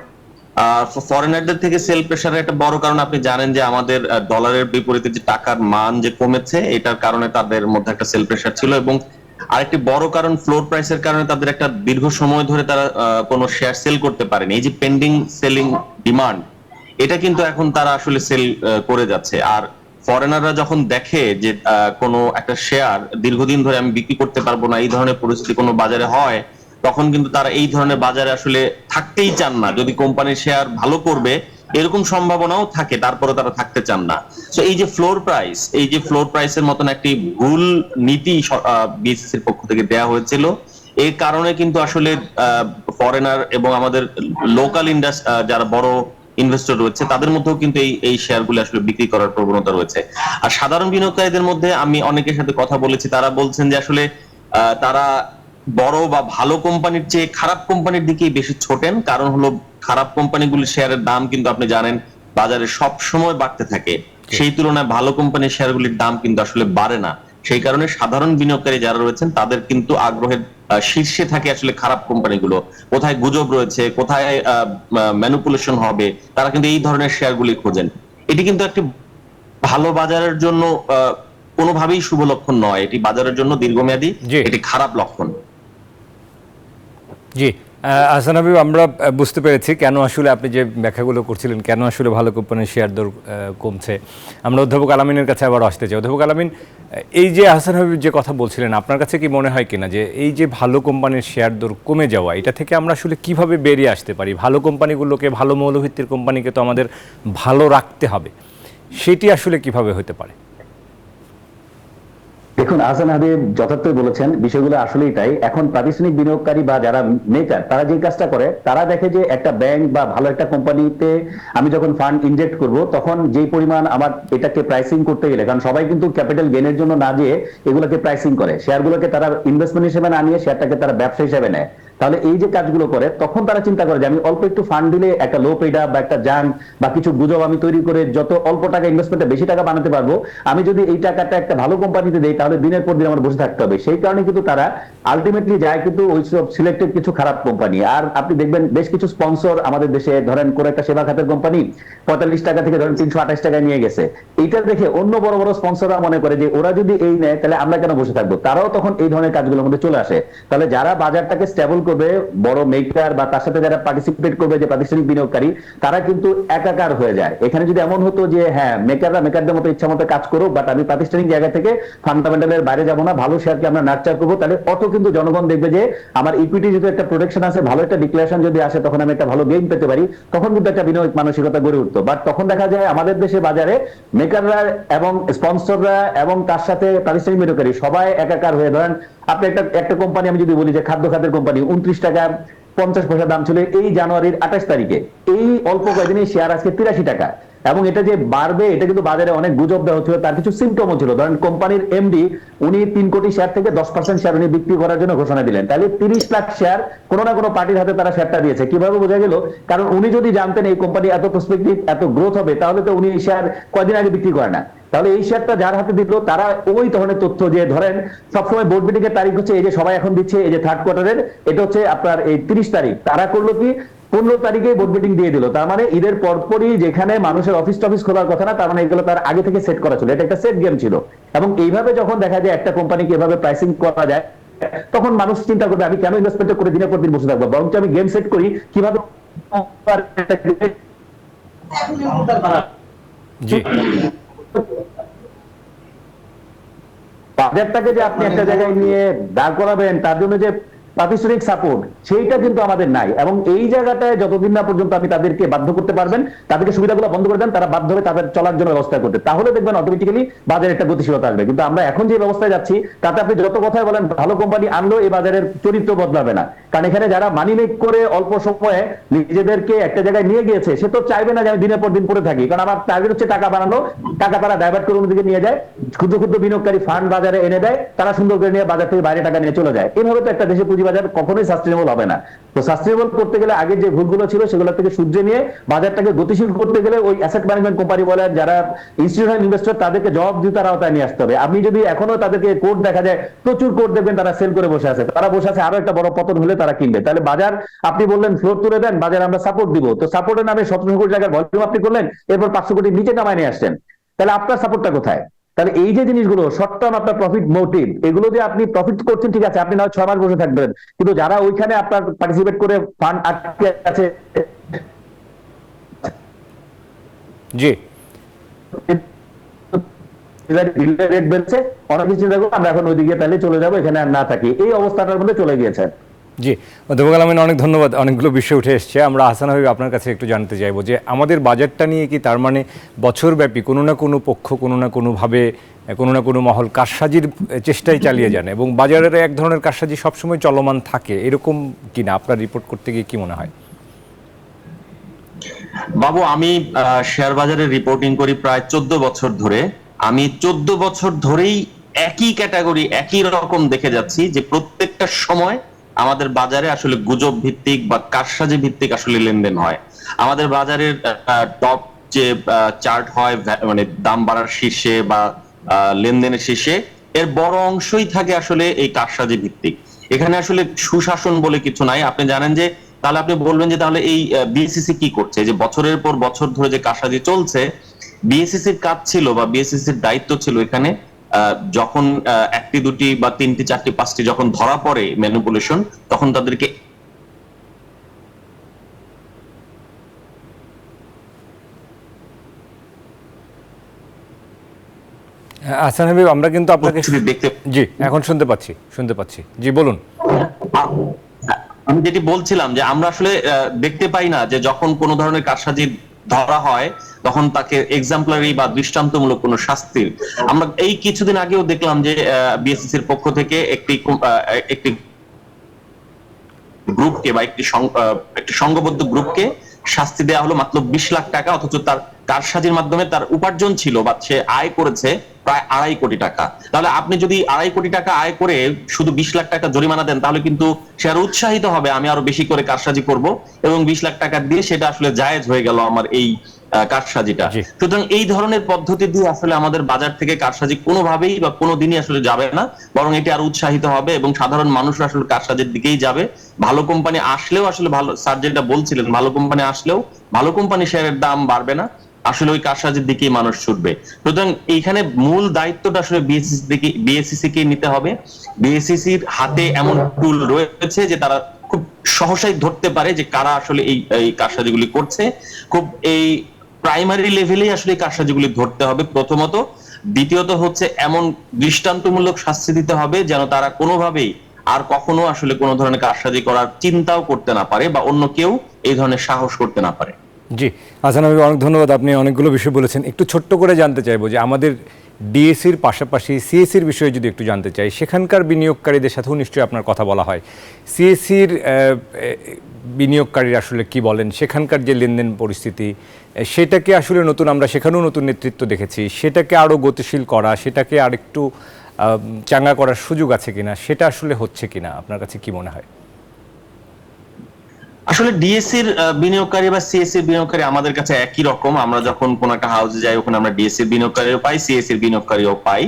S10: ফরেনারদের থেকে সেল প্রেশারের একটা বড় কারণ আপনি জানেন যে আমাদের ডলারের বিপরীতে যে টাকার মান যে কমেছে, এটার কারণে তাদের মধ্যে একটা সেল প্রেশার ছিল। এবং আরেকটি বড় কারণ ফ্লোর প্রাইসের কারণে তাদের একটা দীর্ঘ সময় ধরে তারা কোনো শেয়ার সেল করতে পারেনি। এই যে পেন্ডিং সেলিং ডিমান্ড, এটা কিন্তু এখন তারা আসলে সেল করে যাচ্ছে। আর ফরেনাররা যখন দেখে যে কোনো একটা শেয়ার দীর্ঘদিন ধরে আমি বিক্রি করতে পারবো না, এই ধরনের পরিস্থিতি কোনো বাজারে হয়, তখন কিন্তু তারা এই ধরনের বাজারে আসলে থাকতেই চান না। যদি কোম্পানির শেয়ার ভালো করবে এরকম সম্ভাবনাও থাকে, তারপরে তারা থাকতে চান না। তো এই যে ফ্লোর প্রাইসের মতন একটি ভুল নীতি বিএসইসির পক্ষ থেকে দেয়া হয়েছিল, এই কারণে কিন্তু আসলে ফরেনার এবং আমাদের লোকাল যারা বড় ইনভেস্টর রয়েছে তাদের মধ্যেও কিন্তু এই শেয়ারগুলো আসলে বিক্রি করার প্রবণতা রয়েছে। আর সাধারণ বিনিয়োগকারীদের মধ্যে আমি অনেকের সাথে কথা বলেছি, তারা বলছেন যে আসলে তারা বড় বা ভালো কোম্পানির চেয়ে খারাপ কোম্পানির দিকেই বেশি ছোটেন। কারণ হলো খারাপ কোম্পানিগুলির শেয়ারের দাম কিন্তু আপনি জানেন বাজারে সব সময় বাড়তে থাকে, সেই তুলনায় ভালো কোম্পানির শেয়ারগুলির দাম কিন্তু আসলে বাড়ে না। সেই কারণে সাধারণ বিনিয়োগকারী যারা রয়েছেন তাদের কিন্তু আগ্রহের শীর্ষে থাকে আসলে খারাপ কোম্পানিগুলো। কোথায় গুজব রয়েছে, কোথায় ম্যানিপুলেশন হবে, তারা কিন্তু এই ধরনের শেয়ারগুলি খোঁজেন। এটি কিন্তু একটি ভালো বাজারের জন্য কোনোভাবেই শুভ লক্ষণ নয়, এটি বাজারের জন্য দীর্ঘমেয়াদী এটি খারাপ লক্ষণ।
S1: জি আহসান হাবিব, আমরা বুঝতে পেরেছি কেন আসলে আপনি যে ব্যাখ্যাগুলো করছিলেন, কেন আসলে ভালো কোম্পানির শেয়ার দর কমছে। আমরা অধ্যাপক আলামিনের কাছে আবার আসতে চাই। অধ্যাপক আলামিন, এই যে আহসান হাবিব যে কথা বলছিলেন, আপনার কাছে কি মনে হয় কিনা যে এই যে ভালো কোম্পানির শেয়ার দর কমে যাওয়া, এটা থেকে আমরা আসলে কিভাবে বেরিয়ে আসতে পারি? ভালো কোম্পানিগুলোকে, ভালো মৌলভিত্তির কোম্পানিকে তো আমাদের ভালো রাখতে হবে, সেটি আসলে কিভাবে হতে পারে?
S9: দেখুন, আহসান হাবিব যথার্থই বলেছেন, বিষয়গুলো আসলেই তাই। এখন প্রাতিষ্ঠানিক বিনিয়োগকারী বা যারা মেকার, তারা যে কাজটা করে, তারা দেখে যে একটা ব্যাংক বা ভালো একটা কোম্পানিতে আমি যখন ফান্ড ইনজেক্ট করব, তখন যে পরিমাণ আমার এটাকে প্রাইসিং করতে গেলে, কারণ সবাই কিন্তু ক্যাপিটাল গেইনের জন্য না দিয়ে এগুলোকে প্রাইসিং করে, শেয়ারগুলোকে তারা ইনভেস্টমেন্ট হিসেবে না নিয়ে শেয়ারটাকে তারা ব্যবসা হিসেবে নেয়। তাহলে এই যে কাজগুলো করে, তখন তারা চিন্তা করে যে আমি অল্প একটু ফান্ড দিলে একটা লো পেড আপ বা একটা জাং বা কিছু গুজব আমি তৈরি করে যত অল্প টাকা ইনভেস্টমেন্টে বেশি টাকা বানাতে পারবো, আমি যদি এই টাকাটা একটা ভালো কোম্পানিতে দেই তাহলে দিনের পর দিন আমার বসে থাকতে হবে। সেই কারণে কিন্তু তারা আলটিমেটলি যায় কিন্তু ওই সব সিলেক্টেড কিছু খারাপ কোম্পানি। আর আপনি দেখবেন বেশ কিছু স্পন্সর আমাদের দেশে, ধরেন করে একটা সেবা খাতের কোম্পানি 45 টাকা থেকে ধরেন 328 টাকায় নিয়ে গেছে, এইটা দেখে অন্য বড় বড় স্পন্সররা মনে করে যে ওরা যদি এই নেয় তাহলে আমরা কেন বসে থাকবো, তারাও তখন এই ধরনের কাজগুলোর মধ্যে চলে আসে। তাহলে যারা বাজারটাকে স্টেবল করবে, বড় মেকার বা তার সাথে যারা পার্টিসিপেট করবে যে প্রাতিষ্ঠানিক বিনিয়োগকারী, তারা কিন্তু একাকার হয়ে যায়। এখানে যদি এমন হতো যে হ্যাঁ, মেকাররা মেকারদের মতো ইচ্ছা মতো কাজ করুক, বাট আমি প্রাতিষ্ঠানিক জায়গা থেকে ফান্ডামেন্টালের বাইরে যাবো না, ভালো শেয়ারকে আমরা নার্চার করবো, তাহলে অত কিন্তু জনগণ দেখবে যে আমার ইকুইটি যদি একটা প্রোটেকশন আছে, ভালো একটা ডিক্লারেশন যদি আসে, তখন আমি একটা ভালো গেইন পেতে পারি, তখন কিন্তু একটা বিনিয়োগ মানসিকতা গড়ে উঠতো। বাট তখন দেখা যায় আমাদের দেশে বাজারে মেকাররা এবং স্পন্সররা এবং তার সাথে প্রাতিষ্ঠানিক বিনিয়োগকারী সবাই একাকার হয়ে, ধরেন আপনি একটা কোম্পানি আমি যদি বলি যে খাদ্য খাতের কোম্পানি 29 টাকা 50 পয়সা দাম ছিল এই জানুয়ারির 28 তারিখে, এই অল্প কয়েকদিনে শেয়ার আজকে 83 টাকা। এবং এটা যে বাড়বে, এটা কিন্তু বাজারে অনেক গুজব দেওয়া হচ্ছিল, তার কিছু সিম্পটমও ছিল। ধরেন কোম্পানির এমডি উনি 3 কোটি শেয়ার থেকে 10% শেয়ার উনি বিক্রি করার জন্য ঘোষণা দিলেন, তাহলে 30 লাখ শেয়ার কোনো না কোনো পার্টির হাতে তারা শেয়ারটা দিয়েছে। কিভাবে বোঝা গেল? কারণ উনি যদি জানতেন এই কোম্পানি এত প্রসপেক্টিভ, এত গ্রোথ হবে, তাহলে তো উনি এই শেয়ার কয়দিন আগে বিক্রি করে না। তাহলে এই শেয়ারটা যার হাতে দিল, তারা ওই ধরনের তথ্য যে ধরেন সবসময় বোর্ড মিটিং এর তারিখ হচ্ছে এই যে সবাই এখন দিচ্ছে, এই যে থার্ড কোয়ার্টারের, এটা হচ্ছে আপনার এই 30 তারিখ, তারা করলো কি 15 তারিখে বোর্ড মিটিং দিয়ে দিল। তার মানে ঈদের পরপরই যেখানে মানুষের অফিস টফিস খোলার কথা না, তার মানে এগুলো তার আগে থেকে সেট করা ছিল, এটা একটা সেট গেম ছিল। এবং এইভাবে যখন দেখা যায় একটা কোম্পানিকে এভাবে প্রাইসিং করা যায়, তখন মানুষ চিন্তা করবে আমি কেন ইনভেস্টমেন্ট করে দিনের পর দিন বসে থাকবো, বরঞ্চ আমি গেম সেট করি কিভাবে।
S1: জি,
S9: বাজারটাকে যে আপনি একটা জায়গায় নিয়ে দাঁড় করাবেন, তার জন্য যে প্রাতিষ্ঠানিক সাপোর্ট, সেইটা কিন্তু আমাদের নাই। এবং এই জায়গাটায় যতদিন না পর্যন্ত আপনি তাদেরকে বাধ্য করতে পারবেন, তাদেরকে সুবিধাগুলো বন্ধ করে দেন, তারা বাধ্য হবে তাদের চলার জন্য ব্যবস্থা করতে, তাহলে দেখবেন অটোমেটিক্যালি বাজারে একটা গতিশীলতা আসবে। কিন্তু আমরা এখন যে ব্যবস্থায় যাচ্ছি, তাতে আপনি যত কথাই বলেন ভালো কোম্পানি আনলেও এই বাজারের চরিত্র বদলাবে না। কারণ এখানে যারা মানি মেক করে অল্প সময়ে নিজেদেরকে একটা জায়গায় নিয়ে গিয়েছে, সে তো চাইবে না যে আমি দিনের পর দিন পড়ে থাকি, কারণ আমার টার্গেট হচ্ছে টাকা বানানো, টাকা তারা ডাইভার্ট করে অন্যদিকে নিয়ে যায়, ক্ষুদ্র ক্ষুদ্র বিনিয়োগকারী ফান্ড বাজারে এনে দেয়, তারা সুন্দর করে নিয়ে বাজার থেকে বাইরে টাকা নিয়ে চলে যায়। এইভাবে তো একটা দেশে পুঁজি বাজার কখনোই সাস্টেনেবল হবে না। তো সাস্টেনেবল করতে গেলে আগে যে ভুলগুলো ছিল সেগুলো থেকে শুধরে নিয়ে বাজারটাকে গতিশীল করতে গেলে ওই অ্যাসেট ম্যানেজমেন্ট কোম্পানি বলেন, যারা ইনস্টিটিউশনাল ইনভেস্টর, তাদেরকে জবাবদিহিতার আওতায় নিয়ে আসতে হবে। আপনি যদি এখনো তাদেরকে কোড দেখা যায়, প্রচুর কোড দেখবেন তারা সেল করে বসে আছে, তারা বসে আছে আরো একটা বড় পতন হলে তারা কিনবে। তাহলে বাজার, আপনি বললেন ফ্লোর তুলে দেন, বাজার আমরা সাপোর্ট দিব, তো সাপোর্টের নামে 17 কোটি টাকার ভলিউম আপনি করলেন, এরপর 500 কোটি নিচে নামায় নিয়ে আসছেন, তাহলে আপনার সাপোর্টটা কোথায়? তাহলে এই যে জিনিসগুলো শর্ট টার্ম আপনার প্রফিট মোটিভ, এগুলো যে আপনি প্রফিট করছেন ঠিক আছে, আপনি না হয় 6 মাস বসে থাকবেন, কিন্তু যারা ওইখানে আপনার পার্টিসিপেট করে ফান্ড আটকে আছে,
S1: জি
S9: রেট বেড়েছে, অনেক চিন্তা করবো আমরা এখন ওইদিকে তাহলে চলে যাবো, এখানে আর না থাকি, এই অবস্থাটার মধ্যে চলে গিয়েছে।
S1: জি, অধ্যাপক আলামিন, অনেক ধন্যবাদ। অনেকগুলো বিষয় উঠে এসছে। আমরা হাসান হাবিব আপনার কাছে একটু জানতে চাইবো যে আমাদের বাজেটটা নিয়ে কি তার মানে বছরব্যাপী কোনো না কোনো পক্ষ কোনো না কোনোভাবে কোনো না কোনো মহল কারসাজির চেষ্টাই চালিয়ে যান এবং বাজারের এক ধরনের কারসাজি সবসময় চলমান থাকে, এরকম কিনা আপনার রিপোর্ট করতে গিয়ে কি মনে হয়?
S10: বাবু, আমি শেয়ার বাজারে রিপোর্টিং করি প্রায় 14 বছর ধরে। আমি 14 বছর ধরেই একই ক্যাটাগরি একই রকম দেখে যাচ্ছি যে প্রত্যেকটা সময় আমাদের বাজারে আসলে গুজব ভিত্তিক বা কারসাজি ভিত্তিক আসলে লেনদেন হয়। আমাদের বাজারের টপ যে চার্ট হয়, মানে দাম বাড়ার শীর্ষে বা লেনদেনের শীর্ষে, এর বড় অংশই থাকে আসলে এই কারসাজি ভিত্তিক। এখানে আসলে সুশাসন বলে কিছু নাই। আপনি জানেন যে, তাহলে আপনি বলবেন যে তাহলে এই বিএসসিসি কি করছে, যে বছরের পর বছর ধরে যে কারসাজি চলছে, বিএসসিসির কাজ ছিল বা বিএসসিসির দায়িত্ব ছিল এখানে যখন একটি দুটি বা তিনটি চারটি পাঁচটি যখন ধরা পড়ে ম্যানিপুলেশন, তখন তাদেরকে
S1: হাসান হাবিব, আমরা কিন্তু আপনাকে
S10: দেখতে,
S1: জি এখন শুনতে পাচ্ছি, জি বলুন।
S10: আমি যেটি বলছিলাম যে আমরা আসলে দেখতে পাই না যে যখন কোনো ধরনের কারসাজি ধরা হয় তখন তাকে এক্সাম্পলারি বা দৃষ্টান্তমূলক কোনো শাস্তির। আমরা এই কিছুদিন আগেও দেখলাম যে বিএসসিসির পক্ষ থেকে একটি গ্রুপকে বা একটি সংঘবদ্ধ গ্রুপকে শাস্তি দেওয়া হলো মাত্র 20 লাখ টাকা, অথচ তার কারসাজির মাধ্যমে তার উপার্জন ছিল বা সে আয় করেছে প্রায় 2.5 কোটি টাকা। তাহলে আপনি যদি 2.5 কোটি টাকা আয় করে শুধু 20 লাখ টাকা জরিমানা দেন, তাহলে কিন্তু সে আরো উৎসাহিত হবে, আমি আরো বেশি করে কারসাজি করব, এবং 20 লাখ টাকা দিয়ে সেটা আসলে জায়েজ হয়ে গেল আমার এই কারসাজিটা। সুতরাং এই ধরনের পদ্ধতি দিয়ে আসলে আমাদের বাজার থেকে কারসাজি কোনোভাবেই বা কোনোদিনই আসলে যাবে না, বরং এটি আরো উৎসাহিত হবে এবং সাধারণ মানুষ আসলে কারসাজির দিকেই যাবে। ভালো কোম্পানি আসলেও আসলে, ভালো স্যার যেটা বলছিলেন, ভালো কোম্পানি আসলেও ভালো কোম্পানি শেয়ারের দাম বাড়বে না, আসলে ওই কারসাজির দিকেই মানুষ ছুটবে। সুতরাং এইখানে মূল দায়িত্বটা আসলে বিএসসিসি কে নিতে হবে। বিএসসিসির হাতে এমন টুল রয়েছে যে তারা খুব সহসাই ধরতে পারে যে কারা আসলে এই কারসাজিগুলি করছে। খুব এই প্রাইমারি লেভেলেই আসলে এই কারসাজিগুলি ধরতে হবে প্রথমত। দ্বিতীয়ত হচ্ছে এমন দৃষ্টান্তমূলক শাস্তি দিতে হবে যেন তারা কোনোভাবেই আর কখনো আসলে কোনো ধরনের কারসাজি করার চিন্তাও করতে না পারে বা অন্য কেউ এই ধরনের সাহস করতে না পারে।
S1: জি হাসান হাবিব, অনেক ধন্যবাদ। আপনি অনেকগুলো বিষয় বলেছেন। একটু ছোট্ট করে জানতে চাইবো যে আমাদের ডিএসির পাশাপাশি সিএসির বিষয়ে যদি একটু জানতে চাই, সেখানকার বিনিয়োগকারীদের সাথেও নিশ্চয়ই আপনার কথা বলা হয়। সিএসির বিনিয়োগকারীরা আসলে কি বলেন, সেখানকার যে লেনদেন পরিস্থিতি, সেটাকে আসলে নতুন, আমরা সেখানেও নতুন নেতৃত্ব দেখেছি, সেটাকে আরও গতিশীল করা, সেটাকে আরেকটু চাঙ্গা করার সুযোগ আছে কিনা, সেটা আসলে হচ্ছে কিনা আপনার কাছে কি মনে হয়?
S10: আসলে ডিএসসির বিনিয়োগকারী বা সিএসসির বিনিয়োগকারী আমাদের কাছে একই রকম। আমরা যখন কোন একটা হাউসে যাই, ওখানে আমরা ডিএসসির বিনিয়োগকারীও পাই, সিএসসির বিনিয়োগকারীও পাই।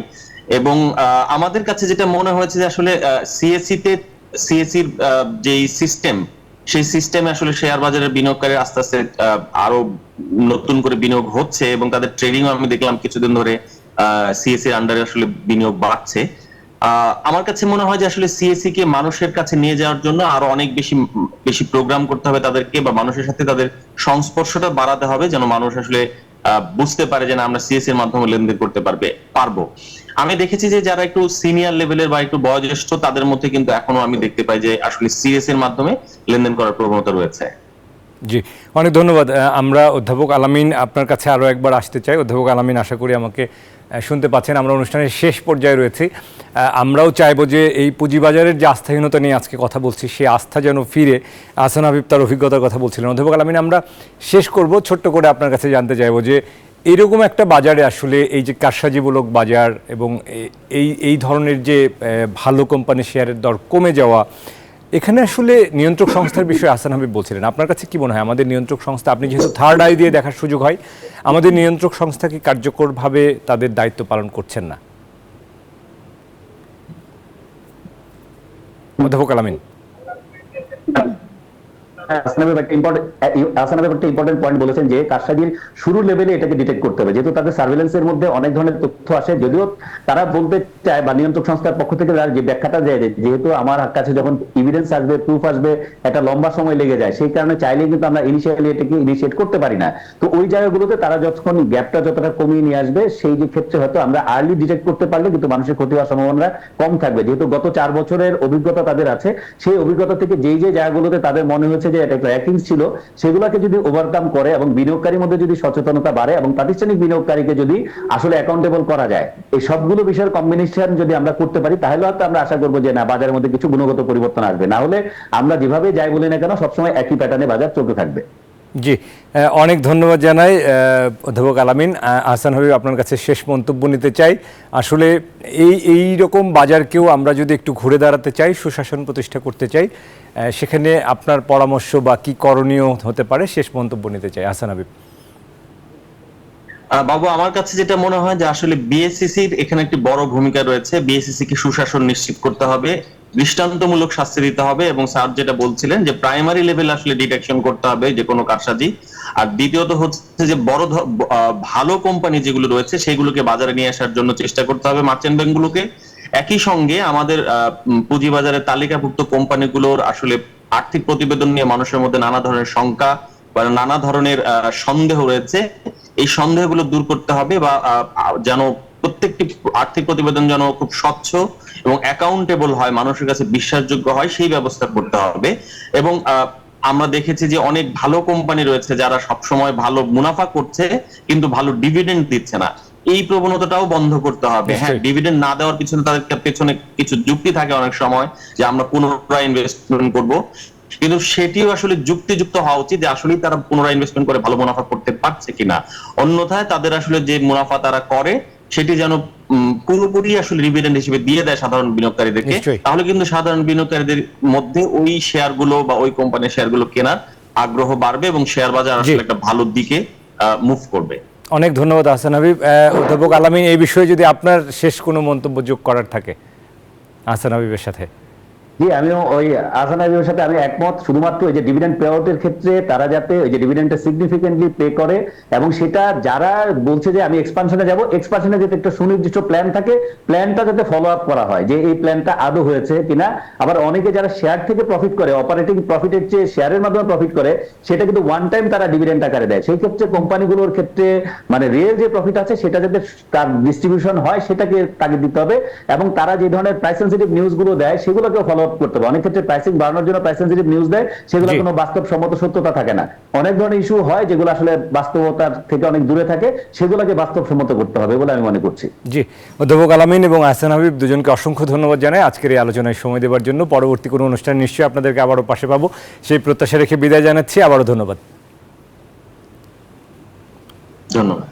S10: এবং আমাদের কাছে যেটা মনে হয়েছে যে আসলে সিএসসির যে সিস্টেম, সেই সিস্টেমে আসলে শেয়ার বাজারের বিনিয়োগকারী আস্তে আস্তে আরো নতুন করে বিনিয়োগ হচ্ছে এবং তাদের ট্রেডিং আমি দেখলাম কিছুদিন ধরে সিএসসির আন্ডারে আসলে বিনিয়োগ বাড়ছে। আমার কাছে মনে হয় যে আসলে সিএসসি কে মানুষের কাছে নিয়ে যাওয়ার জন্য আরো অনেক বেশি প্রোগ্রাম করতে হবে তাদেরকে, বা মানুষের সাথে তাদের সংস্পর্শটা বাড়াতে হবে, যেন মানুষ আসলে বুঝতে পারে যে না, আমরা সিএসসি এর মাধ্যমে লেনদেন করতে পারবো। আমি দেখেছি যে যারা একটু সিনিয়র লেভেলের বা একটু বয়োজ্যেষ্ঠ, তাদের মধ্যে কিন্তু এখনো আমি দেখতে পাই যে আসলে সিএসসি এর মাধ্যমে লেনদেন করার প্রবণতা রয়েছে।
S1: জি অনেক ধন্যবাদ। আমরা অধ্যাপক আলামিন আপনার কাছে আরও একবার আসতে চাই। অধ্যাপক আলামিন, আশা করি আমাকে শুনতে পাচ্ছেন। আমরা অনুষ্ঠানের শেষ পর্যায়ে রয়েছি। আমরাও চাইবো যে এই পুঁজিবাজারের যে আস্থাহীনতা নিয়ে আজকে কথা বলছি, সেই আস্থা যেন ফিরে। হাসান হাবিব তার অভিজ্ঞতার কথা বলছিলেন। অধ্যাপক আলামিন, আমরা শেষ করব, ছোট্ট করে আপনার কাছে জানতে চাইবো যে এরকম একটা বাজারে আসলে এই যে কারসাজিমূলক বাজার এবং এই ধরনের যে ভালো কোম্পানি শেয়ারের দর কমে যাওয়া, এখানে আসলে নিয়ন্ত্রক সংস্থার বিষয়ে আহসান হাবিব বলছিলেন, আপনার কাছে কি মনে হয় আমাদের নিয়ন্ত্রক সংস্থা, আপনি যেহেতু থার্ড আই দিয়ে দেখার সুযোগ হয়, আমাদের নিয়ন্ত্রক সংস্থা কি কার্যকরভাবে তাদের দায়িত্ব পালন করছেন না? অধ্যাপক আলামিন।
S9: একটা ইম্পর্টেন্ট পয়েন্ট বলেছেন যে কারসাজির শুরু লেভেলে এটাকে ডিটেক্ট করতে হবে, যেহেতু তাদের সার্ভেলেন্সের মধ্যে অনেক ধরনের তথ্য আসে। যদিও তারা বলতে চায় বা নিয়ন্ত্রক সংস্থার পক্ষ থেকে যে ব্যাখ্যাটা দেয় যেহেতু আমার কাছে যখন এভিডেন্স আসবে, প্রুফ আসবে, একটা লম্বা সময় লেগে যায়, সেই কারণে চাইলে কিন্তু আমরা ইনিশিয়ালি এটাকে ইনিশিয়েট করতে পারি না। তো ওই জায়গাগুলোতে তারা যখন গ্যাপটা যতটা কমিয়ে নিয়ে আসবে, সেই যে ক্ষেত্রে হয়তো আমরা আর্লি ডিটেক্ট করতে পারলে কিন্তু মানুষের ক্ষতি হওয়ার সম্ভাবনা কম থাকবে। যেহেতু গত 4 বছরের অভিজ্ঞতা তাদের আছে, সেই অভিজ্ঞতা থেকে যেই যে জায়গাগুলোতে তাদের মনে হয়েছে যে এটা ল্যাকিংস ছিল, সেগুলোকে যদি ওভারকাম করে এবং বিনিয়োগকারীর মধ্যে যদি সচেতনতা বাড়ে এবং প্রাতিষ্ঠানিক বিনিয়োগকারীকে যদি আসলে অ্যাকাউন্টেবল করা যায়, এই সবগুলো বিষয়ের কম্বিনেশন যদি আমরা করতে পারি, তাহলে হয়তো আমরা আশা করবো যে না, বাজারের মধ্যে কিছু গুণগত পরিবর্তন আসবে। না হলে আমরা যেভাবে যাই বলি না কেন, সবসময় একই প্যাটার্নে বাজার চলতে থাকবে।
S1: জি, অনেক ধন্যবাদ জানাই অধ্যাপক আলামিন। আহসান হাবিব, আপনার কাছে শেষ মন্তব্য নিতে চাই। আসলে এই রকম বাজারকেও আমরা যদি একটু ঘুরে দাঁড়াতে চাই, সুশাসন প্রতিষ্ঠা করতে চাই, সেখানে আপনার পরামর্শ বা কি করণীয় হতে পারে, শেষ মন্তব্য নিতে চাই। আহসান হাবিব।
S10: বাবু, আমার কাছে যেটা মনে হয় যে আসলে বিএসসিসির এখানে একটি বড় ভূমিকা রয়েছে। বিএসসিসি কে সুশাসন নিশ্চিত করতে হবে, দৃষ্টান্তমূলক শাস্তি দিতে হবে, এবং স্যার যেটা বলছিলেন যে প্রাইমারি লেভেল আসলে ডিটেকশন করতে হবে যে কোনো কারসাজি। আর দ্বিতীয়ত হচ্ছে যে ভালো কোম্পানি যেগুলো রয়েছে সেগুলোকে বাজারে নিয়ে আসার জন্য চেষ্টা করতে হবে মার্চেন্ট ব্যাংকগুলোকে। একই সঙ্গে আমাদের পুঁজিবাজারের তালিকাভুক্ত কোম্পানিগুলোর আসলে আর্থিক প্রতিবেদন নিয়ে মানুষের মধ্যে নানা ধরনের শঙ্কা বা নানা ধরনের সন্দেহ রয়েছে, এই সন্দেহগুলো দূর করতে হবে, বা যেন প্রত্যেকটি আর্থিক প্রতিবেদন যেন খুব স্বচ্ছ এবং অ্যাকাউন্টেবল হয়, মানুষের কাছে বিশ্বাসযোগ্য হয়, সেই ব্যবস্থা করতে হবে। এবং আমরা দেখেছি যে অনেক ভালো কোম্পানি রয়েছে যারা সবসময় ভালো মুনাফা করছে কিন্তু ভালো ডিভিডেন্ড দিচ্ছে না। এই প্রবণতাটাও বন্ধ করতে হবে। হ্যাঁ, ডিভিডেন্ড না দেওয়ার পিছনে তাদের পেছনে কিছু যুক্তি থাকে অনেক সময়, যে আমরা পুনরায় ইনভেস্টমেন্ট করব, কিন্তু সেটিও আসলে যুক্তিযুক্ত হওয়া উচিত যে আসলে তারা পুনরায় ইনভেস্টমেন্ট করে ভালো মুনাফা করতে পারছে কিনা। অন্যথায় তাদের আসলে যে মুনাফা তারা করে সেটি যেন পুরোপুরি আসলে ডিভিডেন্ড হিসেবে দিয়ে দেয় সাধারণ বিনিয়োগকারীদেরকে, তাহলে কিন্তু সাধারণ বিনিয়োগকারীদের মধ্যে ওই শেয়ারগুলো বা ওই কোম্পানির শেয়ারগুলো কেনার আগ্রহ বাড়বে এবং শেয়ার বাজার আসলে একটা ভালো দিকে মুভ করবে।
S1: অনেক ধন্যবাদ আহসান হাবিব। অধ্যাপক আলামিন, এই বিষয়ে যদি আপনার শেষ কোনো মন্তব্য যোগ করার থাকে আহসান হাবিবের সাথে।
S9: জি, আমিও ওই আহসান হাবিবের সাথে আমি একমত। শুধুমাত্র এই যে ডিভিডেন্ড পে আউটের ক্ষেত্রে তারা যাতে ওই যে ডিভিডেন্ডটা সিগনিফিকেন্টলি পে করে, এবং সেটা যারা বলছে যে আমি এক্সপানশনে যাব, এক্সপানশনে যাতে একটা সুনির্দিষ্ট প্ল্যান থাকে, প্ল্যানটা যাতে ফলো আপ করা হয় যে এই প্ল্যানটা আদৌ হয়েছে কিনা। আবার অনেকে যারা শেয়ার থেকে প্রফিট করে, অপারেটিং প্রফিটের চেয়ে শেয়ারের মাধ্যমে প্রফিট করে, সেটা কিন্তু ওয়ান টাইম তারা ডিভিডেন্ড আকারে দেয়। সেই ক্ষেত্রে কোম্পানিগুলোর ক্ষেত্রে মানে রিয়েল যে প্রফিট আছে সেটা যাতে তার ডিস্ট্রিবিউশন হয় সেটাকে তাগিদ দিতে হবে, এবং তারা যে ধরনের প্রাইস সেনসিটিভ নিউজগুলো দেয় সেগুলোকেও ফলো করতে হবে। অনেক ক্ষেত্রে প্রাইসিং বাড়ানোর জন্য প্রাইস সেনসিটিভ নিউজ দেয়, সেগুলো কোনো বাস্তবসম্মত সত্যতা থাকে না। অনেক ধরনের ইস্যু হয় যেগুলো আসলে বাস্তবতার থেকে অনেক দূরে থাকে, সেগুলোকে বাস্তবসম্মত করতে হবে বলে আমি মনে করছি।
S1: জি, অধ্যাপক আলামিন এবং আহসান হাবিব দুজনকে অসংখ্য ধন্যবাদ জানাই আজকের এই আলোচনায় সময় দেওয়ার জন্য। পরবর্তী কোনো অনুষ্ঠান নিশ্চয়ই আপনাদেরকে আবারও পাশে পাবো, সেই প্রত্যাশা রেখে বিদায় জানাচ্ছি। আবারও ধন্যবাদ।
S10: ধন্যবাদ।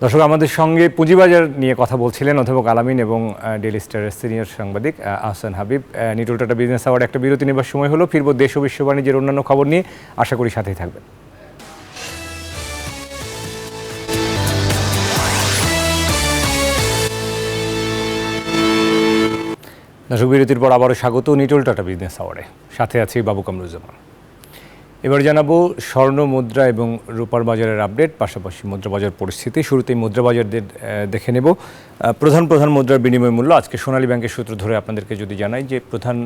S1: দর্শক, আমাদের সঙ্গে পুঁজিবাজার নিয়ে কথা বলছিলেন অধ্যাপক আলামিন এবং ডেইলি স্টারের সিনিয়র সাংবাদিক Ahsan Habib. Nitol tata business award একটা বিরতি নেবার সময় হলো। ফিরবো দেশ ও বিশ্ব বাণিজ্যের অন্যান্য খবর নিয়ে, আশা করি সাথেই থাকবেন। দর্শক, বিরতির পর আবারও স্বাগত নিটল টাটা বিজনেস আওয়ার্ডে। সাথে আছি বাবু কামরুজ্জামান। এবার জানাবো স্বর্ণ, মুদ্রা এবং রূপার বাজারের আপডেট, পাশাপাশি মুদ্রা বাজার পরিস্থিতি। শুরুতেই মুদ্রা বাজার দেখে নেব। প্রধান মুদ্রার বিনিময় মূল্য আজকে সোনালী ব্যাংকের সূত্র ধরে আপনাদেরকে যদি জানাই যে প্রধান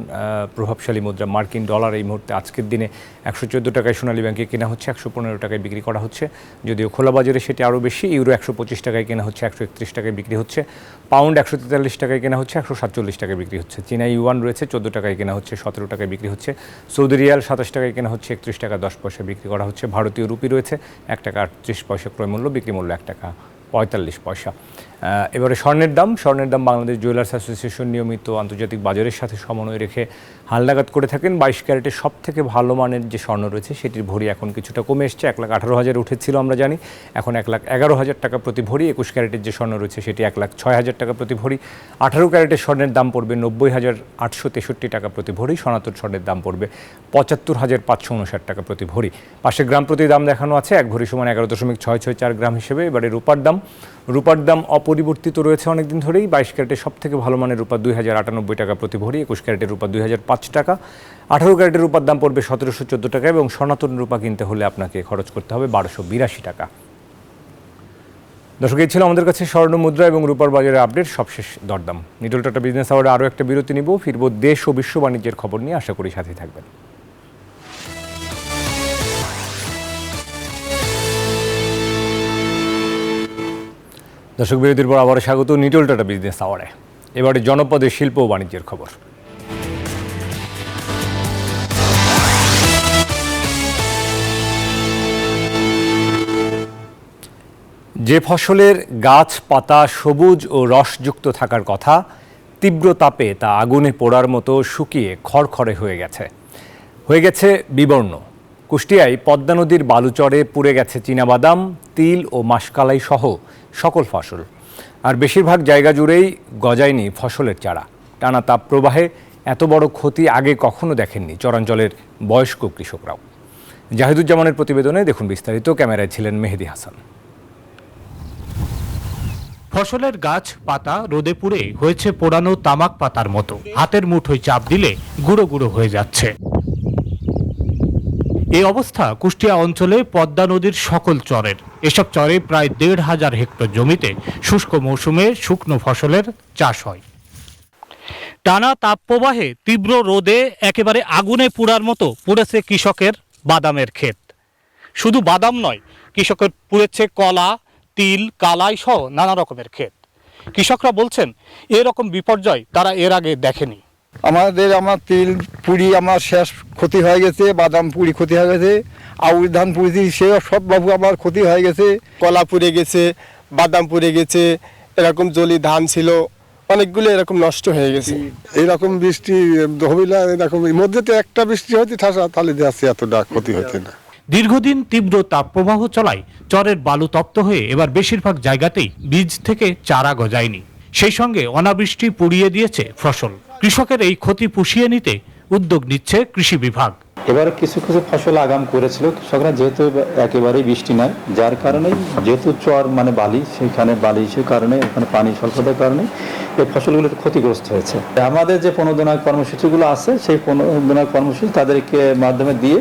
S1: প্রভাবশালী মুদ্রা মার্কিন ডলার এই মুহূর্তে আজকের দিনে 114 টাকায় সোনালী ব্যাংকে কেনা হচ্ছে, 115 টাকায় বিক্রি করা হচ্ছে। যদিও খোলা বাজারে সেটি আরও বেশি। ইউরো 125 টাকায় কেনা হচ্ছে, 131 টাকায় বিক্রি হচ্ছে। পাউন্ড 143 টাকায় কেনা হচ্ছে, 147 টাকায় বিক্রি হচ্ছে। চীনা ইউয়ান রয়েছে, 14 টাকায় কেনা হচ্ছে, 17 টাকায় বিক্রি হচ্ছে। সৌদি রিয়াল 27 টাকায় কেনা হচ্ছে, 31 টাকা 10 পয়সা বিক্রি করা হচ্ছে। ভারতীয় রুপি রয়েছে 1 টাকা 38 পয়সা ক্রয় মূল্য, বিক্রি মূল্য 1 টাকা 45 পয়সা। এবারে স্বর্ণের দাম বাংলাদেশ জুয়েলার্স অ্যাসোসিয়েশন নিয়মিত আন্তর্জাতিক বাজারের সাথে সমন্বয় রেখে হালনাগাদ করে থাকেন। 22 ক্যারেটের সব থেকে ভালো মানের যে স্বর্ণ রয়েছে সেটির ভরি এখন কিছুটা কমে এসছে। 1,18,000 উঠেছিল আমরা জানি, এখন 1,11,000 টাকা প্রতি ভরি। 21 ক্যারেটের যে স্বর্ণ রয়েছে সেটি 1,06,000 টাকা প্রতি ভরি। 18 ক্যারেটের স্বর্ণের দাম পড়বে 90,863 টাকা প্রতি ভরি। সনাতন স্বর্ণের দাম পড়বে 75,559 টাকা প্রতি ভরি। পাশে গ্রাম প্রতি দাম দেখানো আছে, 1 ভরি সমান 11.664 গ্রাম হিসেবে। এবারে রূপার দাম অপরিবর্তিত রয়েছে অনেকদিন ধরেই। 22 ক্যারেটের সব থেকে ভালো মানের রূপা 2,098 টাকা প্রতি ভরি। 21 ক্যারেটের রূপা 2,005 টাকা। 18 ক্যারেটের রূপার দাম পড়বে 1,714 টাকা এবং সনাতন রূপা কিনতে হলে আপনাকে খরচ করতে হবে 1,282 টাকা। দর্শক, এই ছিল আমাদের কাছে স্বর্ণ মুদ্রা এবং রূপার বাজারের আপডেট, সবশেষ দরদাম। নিটল টাটা বিজনেস আওয়ারে আরও একটা বিরতি নিব, ফিরব দেশ ও বিশ্ব বাণিজ্যের খবর নিয়ে। আশা করি সাথে থাকবেন। দর্শক, বিরতির পর আবার স্বাগত নিটল টাটা বিজনেস আওয়ারে। এবারে জনপদের শিল্প ও বাণিজ্যের খবর। যে ফসলের গাছ পাতা সবুজ ও রসযুক্ত থাকার কথা, তীব্র তাপে তা আগুনে পোড়ার মতো শুকিয়ে খড়খড়ে হয়ে গেছে বিবর্ণ। কুষ্টিয়ায় পদ্মা নদীর বালুচরে পুড়ে গেছে চীনাবাদাম, তিল ও মাসকালাই সহ সকল ফসল। আর বেশিরভাগ জায়গা জুড়েই গজায়নি ফসলের চারা। টানা তাপ প্রবাহে এত বড় ক্ষতি আগে কখনো দেখেননি চরাঞ্চলের বয়স্ক কৃষকরাও। জাহিদুজ্জামানের প্রতিবেদনে দেখুন বিস্তারিত। ক্যামেরায় ছিলেন মেহেদি হাসান।
S11: ফসলের গাছ পাতা রোদে পুড়ে হয়েছে পোড়ানো তামাক পাতার মতো, হাতের মুঠোয় চাপ দিলে গুঁড়ো গুঁড়ো হয়ে যাচ্ছে। এই অবস্থা কুষ্টিয়া অঞ্চলে পদ্মা নদীর সকল চরের। এসব চরে প্রায় 1,500 হেক্টর জমিতে শুষ্ক মৌসুমে শুকনো ফসলের চাষ হয়। টানা তাপপ্রবাহে তীব্র রোদে একেবারে আগুনে পুড়ার মতো পুড়েছে কৃষকের বাদামের ক্ষেত। শুধু বাদাম নয়, কৃষকের পুড়েছে কলা, তিল, কালাই সহ নানা রকমের ক্ষেত। কৃষকরা বলছেন এরকম বিপর্যয় তারা এর আগে দেখেনি।
S12: আমার তিল পুরি আমার শেষ ক্ষতি হয়ে গেছে, বাদাম পুরি ক্ষতি হয়ে গেছে, আউশ ধান পুড়েছি সে সব বাবু আমার ক্ষতি হয়ে গেছে।
S13: কলা পুড়ে গেছে, বাদাম পুড়ে গেছে, এরকম জলি ধান ছিল অনেকগুলো এরকম নষ্ট হয়ে গেছে।
S12: এইরকম বৃষ্টি হবে না, এরকম মধ্যে তো একটা বৃষ্টি হতে ঠাসা, তাহলে যাচ্ছে এতটা ক্ষতি হচ্ছে না।
S11: দীর্ঘদিন তীব্র তাপপ্রবাহ চলায় চরের বালু তপ্ত হয়ে এবার বেশিরভাগ জায়গাতেই বীজ থেকে চারা গজায়নি। সেই সঙ্গে অনাবৃষ্টি পুড়িয়ে দিয়েছে ফসল। কৃষকের এই ক্ষতি পুষিয়ে নিতে উদ্যোগ নিচ্ছে কৃষি বিভাগ।
S14: এবার কিছু কিছু ফসল আগাম করেছিল কৃষকরা, যেহেতু একেবারেই বৃষ্টি নাই, যার কারণে যেহেতু চর মানে বালি, সেখানে বালিশের কারণে ওখানে পানি স্বল্পতার কারণে এই ফসলগুলো ক্ষতিগ্রস্ত হয়েছে। আমাদের যে প্রণোদনা কর্মসূচিগুলো আছে সেই প্রণোদনা কর্মসূচি তাদেরকে মাধ্যমে দিয়ে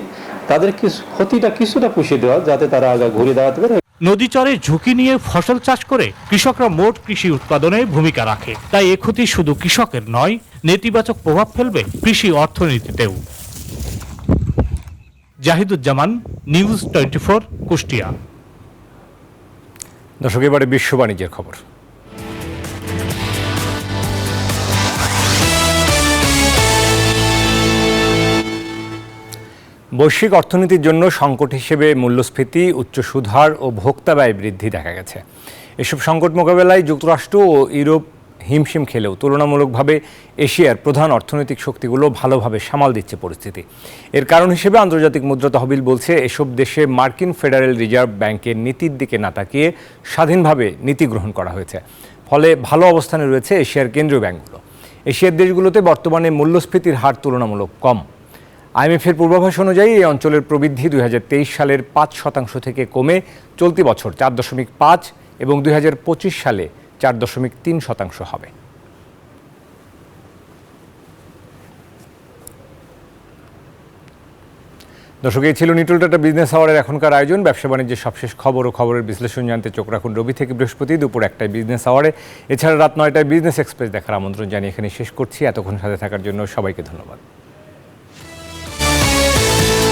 S14: তাদের ক্ষতিটা কিছুটা পুষিয়ে দেওয়া, যাতে তারা আগে ঘুরে দাঁড়াতে পারে।
S11: নদীচরে ঝুঁকি নিয়ে ফসল চাষ করে কৃষকরা মোট কৃষি উৎপাদনে ভূমিকা রাখে। তাই এ ক্ষতি শুধু কৃষকের নয়, নেতিবাচক প্রভাব ফেলবে কৃষি অর্থনীতিতেও। জাহিদুজ্জামান, নিউজ 24, কুষ্টিয়া।
S1: দর্শক, এবারে বিশ্ব বাণিজ্যের খবর। বৈশ্বিক অর্থনীতির জন্য সংকট হিসেবে মূল্যস্ফীতি, উচ্চ সুদহার ও ভোক্তা ব্যয় বৃদ্ধি দেখা গেছে। এসব সংকট মোকাবেলায় যুক্তরাষ্ট্র ও ইউরোপ হিমশিম খেলেও তুলনামূলকভাবে এশিয়ার প্রধান অর্থনৈতিক শক্তিগুলো ভালোভাবে সামাল দিচ্ছে পরিস্থিতি। এর কারণ হিসেবে আন্তর্জাতিক মুদ্রা তহবিল বলছে, এসব দেশে মার্কিন ফেডারেল রিজার্ভ ব্যাংকের নীতির দিকে না তাকিয়ে স্বাধীনভাবে নীতি গ্রহণ করা হয়েছে। ফলে ভালো অবস্থানে রয়েছে এশিয়ার কেন্দ্রীয় ব্যাংকগুলো। এশিয়ার দেশগুলোতে বর্তমানে মূল্যস্ফীতির হার তুলনামূলক কম। আইএমএফের পূর্বাভাস অনুযায়ী এই অঞ্চলের প্রবৃদ্ধি 2023 সালের 5% থেকে কমে চলতি বছর 4.5 এবং 2025 সালে 4.3% হবে। দর্শক, এই ছিল নিটল টাটা বিজনেস আওয়ারের এখনকার আয়োজন। ব্যবসা বাণিজ্যের সবশেষ খবর ও খবরের বিশ্লেষণ জানতে চোখ রাখুন রবি থেকে বৃহস্পতি দুপুর 1টায় বিজনেস আওয়ারে। এছাড়া রাত 9টায় বিজনেস এক্সপ্রেস দেখার আমন্ত্রণ জানিয়ে এখানে শেষ করছি। এতক্ষণ সাথে থাকার জন্য সবাইকে ধন্যবাদ।